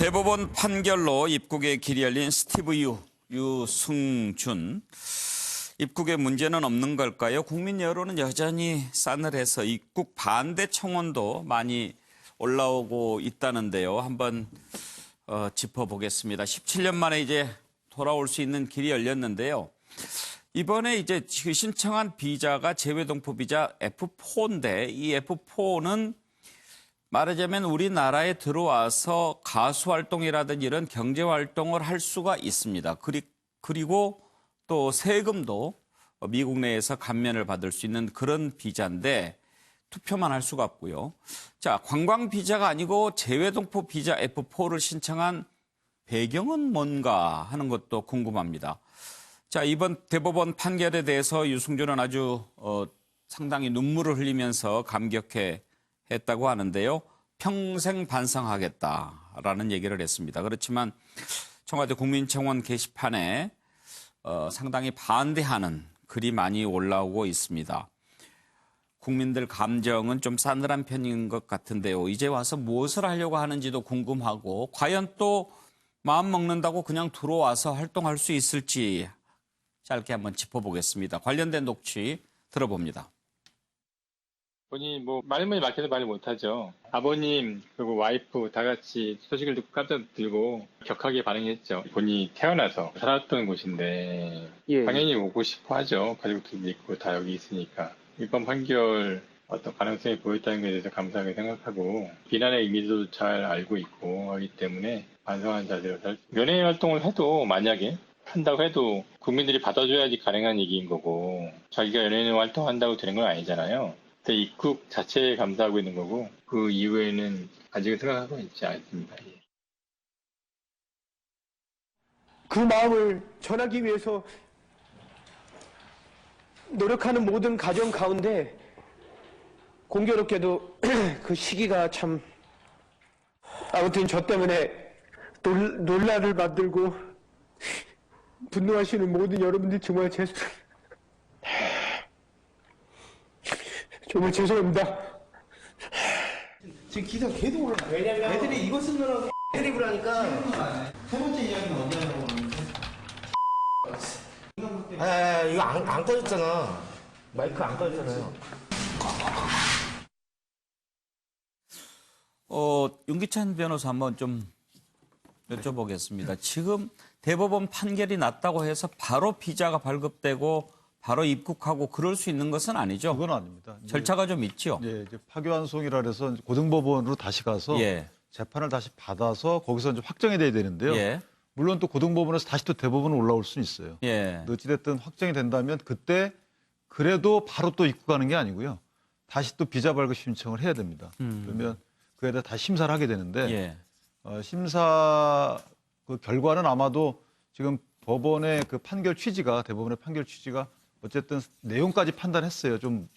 대법원 판결로 입국의 길이 열린 스티브 유승준. 입국에 문제는 없는 걸까요? 국민 여론은 여전히 싸늘해서 입국 반대 청원도 많이 올라오고 있다는데요. 한번 짚어보겠습니다. 17년 만에 이제 돌아올 수 있는 길이 열렸는데요. 이번에 이제 신청한 비자가 재외동포 비자 F4인데 이 F4는 말하자면 우리나라에 들어와서 가수 활동이라든지 이런 경제 활동을 할 수가 있습니다. 그리고 또 세금도 미국 내에서 감면을 받을 수 있는 그런 비자인데 투표만 할 수가 없고요. 자, 관광 비자가 아니고 재외동포 비자 F4를 신청한 배경은 뭔가 하는 것도 궁금합니다. 자, 이번 대법원 판결에 대해서 유승준은 아주 상당히 눈물을 흘리면서 감격해 했다고 하는데요. 평생 반성하겠다라는 얘기를 했습니다. 그렇지만 청와대 국민청원 게시판에 상당히 반대하는 글이 많이 올라오고 있습니다. 국민들 감정은 좀 싸늘한 편인 것 같은데요. 이제 와서 무엇을 하려고 하는지도 궁금하고 과연 또 마음 먹는다고 그냥 들어와서 활동할 수 있을지 짧게 한번 짚어보겠습니다. 관련된 녹취 들어봅니다. 본인이 말문이 막혀서 말을 못하죠. 아버님 그리고 와이프 다 같이 소식을 듣고 깜짝 들고 격하게 반응했죠. 본인이 태어나서 살았던 곳인데 당연히 오고 싶어 하죠. 가족들도 있고 다 여기 있으니까. 이번 판결 어떤 가능성이 보였다는 것에 대해서 감사하게 생각하고 비난의 의미도 잘 알고 있고 하기 때문에 반성한 자세로 연예인 활동을 해도 만약에 한다고 해도 국민들이 받아줘야지 가능한 얘기인 거고 자기가 연예인 활동한다고 되는 건 아니잖아요. 입국 자체에 감사하고 있는 거고 그 이후에는 아직은 생각하고 있지 않습니다. 그 마음을 전하기 위해서 노력하는 모든 가정 가운데 공교롭게도 그 시기가 참 아무튼 저 때문에 논란을 만들고 분노하시는 모든 여러분들 정말 정말 죄송합니다. 지금 기사 계속 올라가. 왜냐면 애들이 이거 쓰느라고 드립을 하니까. 세 번째 이야기는 어디 하냐고 하는데. 이거 안 꺼졌잖아. 마이크 안 꺼졌잖아요. 윤기찬 변호사 한번 좀 여쭤보겠습니다. 지금 대법원 판결이 났다고 해서 바로 비자가 발급되고 바로 입국하고 그럴 수 있는 것은 아니죠? 그건 아닙니다. 절차가 좀 있죠? 예, 이제 파기환송이라 해서 고등법원으로 다시 가서 재판을 다시 받아서 거기서 이제 확정이 돼야 되는데요. 물론 또 고등법원에서 다시 또 대법원으로 올라올 수는 있어요. 어찌됐든 확정이 된다면 그때 그래도 바로 또 입국하는 게 아니고요. 다시 또 비자 발급 신청을 해야 됩니다. 그러면 그에 대해 다시 심사를 하게 되는데 심사 그 결과는 아마도 지금 법원의 그 판결 취지가 대법원의 판결 취지가 어쨌든 내용까지 판단했어요. 좀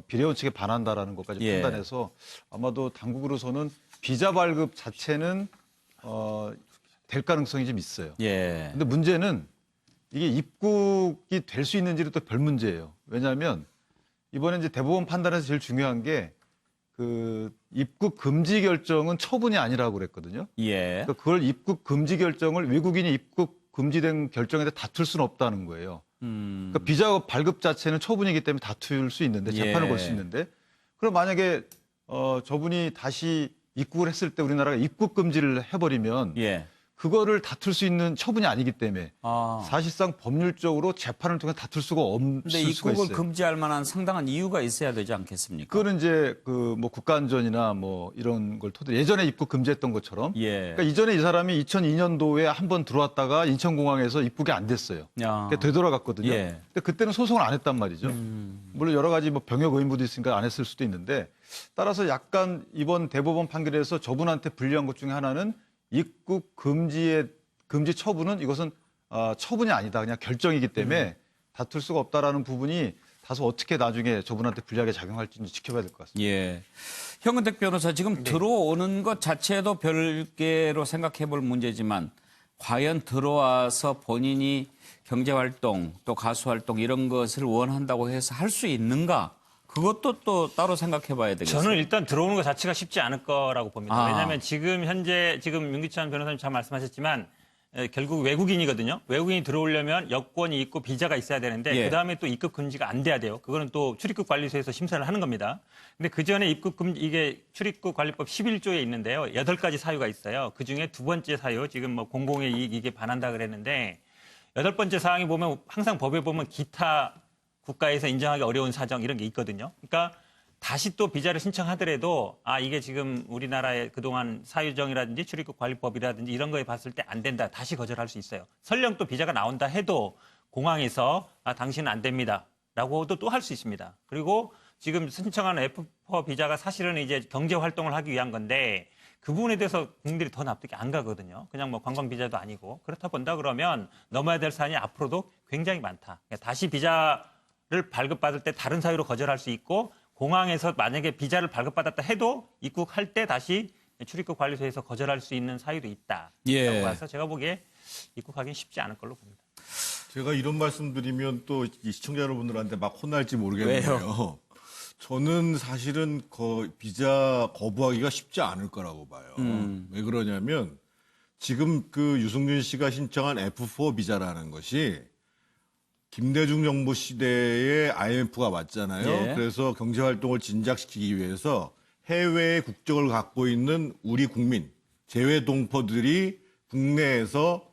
비례원 측에 반한다라는 것까지 판단해서 아마도 당국으로서는 비자 발급 자체는 될 가능성이 좀 있어요. 근데 문제는 이게 입국이 될 수 있는지는 또 별 문제예요. 왜냐하면 이번에 이제 대법원 판단에서 제일 중요한 게 그 입국 금지 결정은 처분이 아니라고 그랬거든요. 그러니까 그걸 입국 금지 결정을 외국인이 입국 금지된 결정에 대해 다툴 수는 없다는 거예요. 그러니까 비자 발급 자체는 처분이기 때문에 다툴 수 있는데 재판을 걸 수 있는데 그럼 만약에 저분이 다시 입국을 했을 때 우리나라가 입국 금지를 해버리면 그거를 다툴 수 있는 처분이 아니기 때문에 사실상 법률적으로 재판을 통해 다툴 수가 없을 수가 있어요. 근데 입국을 금지할 만한 상당한 이유가 있어야 되지 않겠습니까? 그거는 이제 그 뭐 국가안전이나 뭐 이런 걸 토대로 예전에 입국 금지했던 것처럼 그러니까 이전에 이 사람이 2002년도에 한 번 들어왔다가 인천공항에서 입국이 안 됐어요. 그러니까 되돌아갔거든요. 근데 그때는 소송을 안 했단 말이죠. 물론 여러 가지 뭐 병역 의무도 있으니까 안 했을 수도 있는데 따라서 약간 이번 대법원 판결에서 저분한테 불리한 것 중에 하나는 입국 금지 처분은 이것은 처분이 아니다. 그냥 결정이기 때문에 다툴 수가 없다라는 부분이 다소 어떻게 나중에 저분한테 불리하게 작용할지 지켜봐야 될 것 같습니다. 현근택 변호사 지금 들어오는 것 자체도 별개로 생각해 볼 문제지만 과연 들어와서 본인이 경제활동 또 가수활동 이런 것을 원한다고 해서 할 수 있는가? 그것도 또 따로 생각해봐야 되겠어요. 저는 일단 들어오는 것 자체가 쉽지 않을 거라고 봅니다. 아. 왜냐하면 지금 윤기찬 변호사님 잘 말씀하셨지만 결국 외국인이거든요. 외국인이 들어오려면 여권이 있고 비자가 있어야 되는데 예. 그다음에 또 입국 금지가 안 돼야 돼요. 그거는 또 출입국 관리소에서 심사를 하는 겁니다. 근데 그 전에 입국 금지 이게 출입국 관리법 11조에 있는데요. 8가지 사유가 있어요. 그중에 두 번째 사유 지금 뭐 공공의 이익 이게 반한다 그랬는데 8번째 사항이 보면 항상 법에 보면 기타 국가에서 인정하기 어려운 사정 이런 게 있거든요. 그러니까 다시 또 비자를 신청하더라도 이게 지금 우리나라의 그동안 사유정이라든지 출입국 관리법이라든지 이런 거에 봤을 때 안 된다. 다시 거절할 수 있어요. 설령 또 비자가 나온다 해도 공항에서 당신은 안 됩니다. 라고도 또 할 수 있습니다. 그리고 지금 신청하는 F4 비자가 사실은 이제 경제 활동을 하기 위한 건데 그 부분에 대해서 국민들이 더 납득이 안 가거든요. 그냥 뭐 관광 비자도 아니고. 그렇다 본다 그러면 넘어야 될 사안이 앞으로도 굉장히 많다. 다시 비자를 발급받을 때 다른 사유로 거절할 수 있고 공항에서 만약에 비자를 발급받았다 해도 입국할 때 다시 출입국 관리소에서 거절할 수 있는 사유도 있다. 예. 라고 해서 제가 보기에 입국하기는 쉽지 않을 걸로 봅니다. 제가 이런 말씀드리면 또 이 시청자 여러분들한테 막 혼날지 모르겠는데요. 왜요? 저는 사실은 비자 거부하기가 쉽지 않을 거라고 봐요. 왜 그러냐면 지금 그 유승준 씨가 신청한 F4 비자라는 것이 김대중 정부 시대에 IMF가 왔잖아요. 예. 그래서 경제 활동을 진작시키기 위해서 해외의 국적을 갖고 있는 우리 국민, 재외 동포들이 국내에서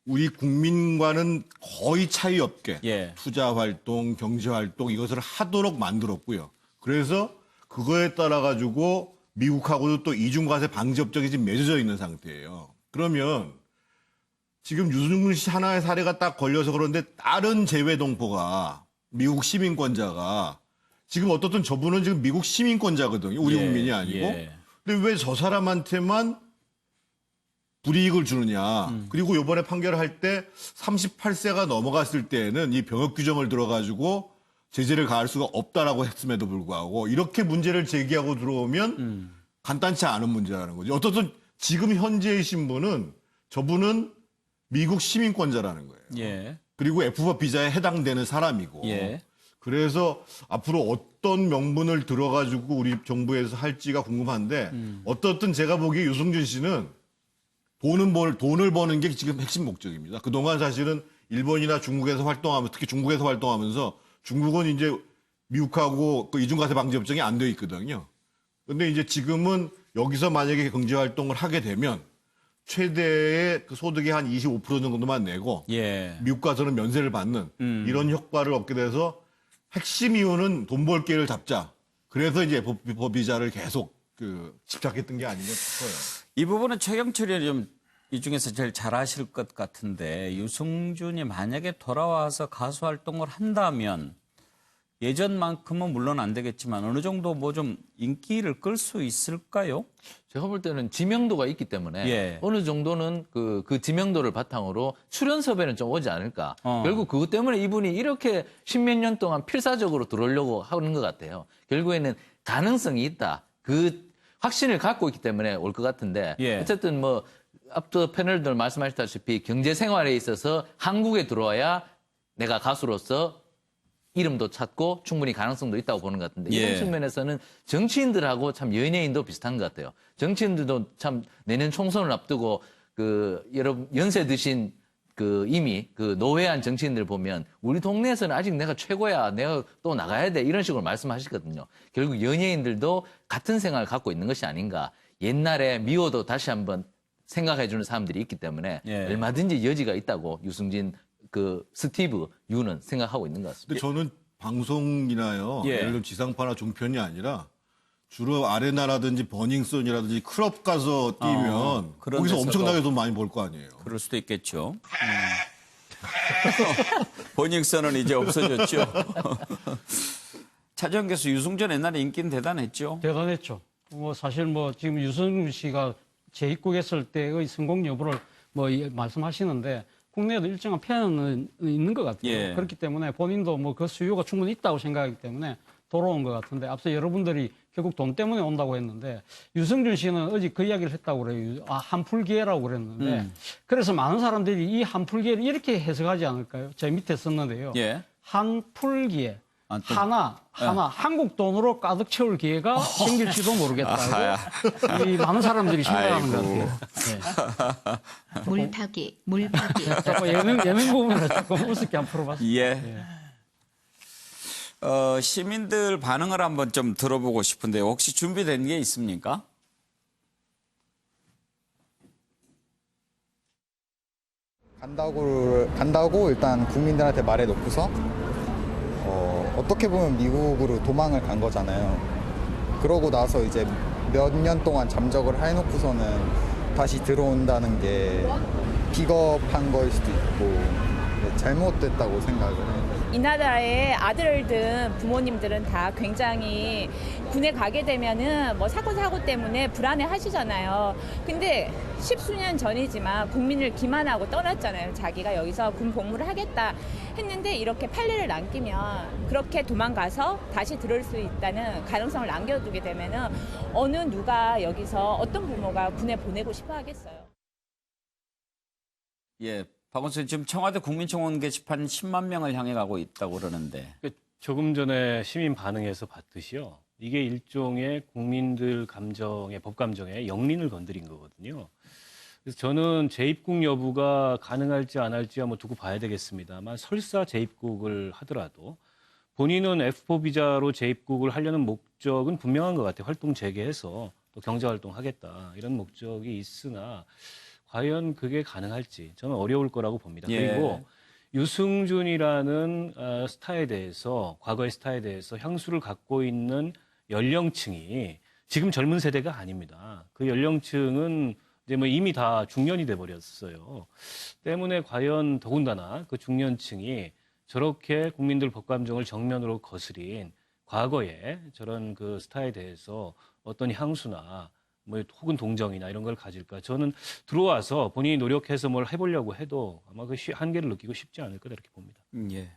우리 국민과는 거의 차이 없게 예. 투자 활동, 경제 활동 이것을 하도록 만들었고요. 그래서 그거에 따라 가지고 미국하고도 또 이중과세 방지 협정이 지금 맺어져 있는 상태예요. 그러면 지금 유승준 씨 하나의 사례가 딱 걸려서 그런데 다른 재외 동포가 미국 시민권자가 지금 어떻든 저분은 지금 미국 시민권자거든요. 우리 예, 국민이 아니고. 예. 근데 왜 저 사람한테만 불이익을 주느냐. 그리고 이번에 판결을 할 때 38세가 넘어갔을 때에는 이 병역 규정을 들어가지고 제재를 가할 수가 없다라고 했음에도 불구하고 이렇게 문제를 제기하고 들어오면 간단치 않은 문제라는 거죠. 어떻든 지금 현재의 신분은 저분은 미국 시민권자라는 거예요. 예. 그리고 F4 비자에 해당되는 사람이고. 예. 그래서 앞으로 어떤 명분을 들어가지고 우리 정부에서 할지가 궁금한데 어떻든 제가 보기에 유승준 씨는 돈을 버는 게 지금 핵심 목적입니다. 그동안 사실은 일본이나 중국에서 활동하면서 특히 중국에서 활동하면서 중국은 이제 미국하고 그 이중과세 방지 협정이 안 돼 있거든요. 근데 이제 지금은 여기서 만약에 경제 활동을 하게 되면 최대의 그 소득의 한 25% 정도만 내고 예. 미국 가서는 면세를 받는 이런 효과를 얻게 돼서 핵심 이유는 돈 벌 기회를 잡자. 그래서 이제 F4 비자를 계속 집착했던 게 아닌가 싶어요. 이 부분은 최경철 의원이 좀 이 중에서 제일 잘하실 것 같은데 유승준이 만약에 돌아와서 가수 활동을 한다면 예전만큼은 물론 안 되겠지만 어느 정도 뭐 좀 인기를 끌 수 있을까요? 제가 볼 때는 지명도가 있기 때문에 예. 어느 정도는 그 지명도를 바탕으로 출연 섭외는 좀 오지 않을까. 결국 그것 때문에 이분이 이렇게 십몇 년 동안 필사적으로 들어오려고 하는 것 같아요. 결국에는 가능성이 있다. 그 확신을 갖고 있기 때문에 올 것 같은데 예. 어쨌든 뭐 앞서 패널들 말씀하셨다시피 경제 생활에 있어서 한국에 들어와야 내가 가수로서 이름도 찾고 충분히 가능성도 있다고 보는 것 같은데 이런 예. 측면에서는 정치인들하고 참 연예인도 비슷한 것 같아요. 정치인들도 참 내년 총선을 앞두고 여러분 연세 드신 이미 노회한 정치인들 보면 우리 동네에서는 아직 내가 최고야, 내가 또 나가야 돼 이런 식으로 말씀하시거든요. 결국 연예인들도 같은 생각을 갖고 있는 것이 아닌가. 옛날에 미워도 다시 한번 생각해주는 사람들이 있기 때문에 예. 얼마든지 여지가 있다고 유승진 스티브 유는 생각하고 있는 것 같습니다. 근데 저는 방송이나요. 예. 예를 들면 지상파나 종편이 아니라 주로 아레나라든지 버닝썬이라든지 클럽 가서 뛰면 그런 거기서 데서도 엄청나게 돈 많이 벌 거 아니에요. 그럴 수도 있겠죠. 버닝썬은 이제 없어졌죠. 차재현 교수 유승준 옛날에 인기는 대단했죠. 대단했죠. 사실 지금 유승준 씨가 재입국했을 때의 성공 여부를 말씀하시는데 국내에도 일정한 팬은 있는 것 같아요. 예. 그렇기 때문에 본인도 그 수요가 충분히 있다고 생각하기 때문에 돌아온 것 같은데 앞서 여러분들이 결국 돈 때문에 온다고 했는데 유승준 씨는 어제 그 이야기를 했다고 그래요. 한풀기회라고 그랬는데 그래서 많은 사람들이 이 한풀기회를 이렇게 해석하지 않을까요? 제 밑에 썼는데요. 예. 한풀기회. 하나 한국 돈으로 가득 채울 기회가 생길지도 모르겠다. 이 많은 사람들이 생각하는 것 같아요. 네. 물파기. 조금 예능 부분을 조금 우습게 안 풀어봤습니다. 예. 시민들 반응을 한번 좀 들어보고 싶은데요. 혹시 준비된 게 있습니까? 간다고 일단 국민들한테 말해놓고서 어떻게 보면 미국으로 도망을 간 거잖아요. 그러고 나서 이제 몇 년 동안 잠적을 해놓고서는 다시 들어온다는 게 비겁한 거일 수도 있고 잘못됐다고 생각을 해요. 이 나라의 아들들 부모님들은 다 굉장히 군에 가게 되면은 뭐 사건 사고 때문에 불안해 하시잖아요. 근데 십수년 전이지만 국민을 기만하고 떠났잖아요. 자기가 여기서 군 복무를 하겠다 했는데 이렇게 판례를 남기면 그렇게 도망가서 다시 들어올 수 있다는 가능성을 남겨두게 되면은 어느 누가 여기서 어떤 부모가 군에 보내고 싶어 하겠어요. 예. 박원순 지금 청와대 국민청원 게시판 10만 명을 향해 가고 있다고 그러는데. 조금 전에 시민 반응에서 봤듯이요. 이게 일종의 국민들 감정의 법 감정의 영린을 건드린 거거든요. 그래서 저는 재입국 여부가 가능할지 안 할지야 뭐 두고 봐야 되겠습니다만 설사 재입국을 하더라도 본인은 F4 비자로 재입국을 하려는 목적은 분명한 것 같아요. 활동 재개해서 또 경제활동 하겠다 이런 목적이 있으나 과연 그게 가능할지 저는 어려울 거라고 봅니다. 예. 그리고 유승준이라는 스타에 대해서 과거의 스타에 대해서 향수를 갖고 있는 연령층이 지금 젊은 세대가 아닙니다. 그 연령층은 이제 뭐 이미 다 중년이 돼 버렸어요. 때문에 과연 더군다나 그 중년층이 저렇게 국민들 법감정을 정면으로 거스린 과거의 저런 그 스타에 대해서 어떤 향수나 뭐 혹은 동정이나 이런 걸 가질까? 저는 들어와서 본인이 노력해서 뭘 해보려고 해도 아마 그 한계를 느끼고 싶지 않을 거다 이렇게 봅니다. 예.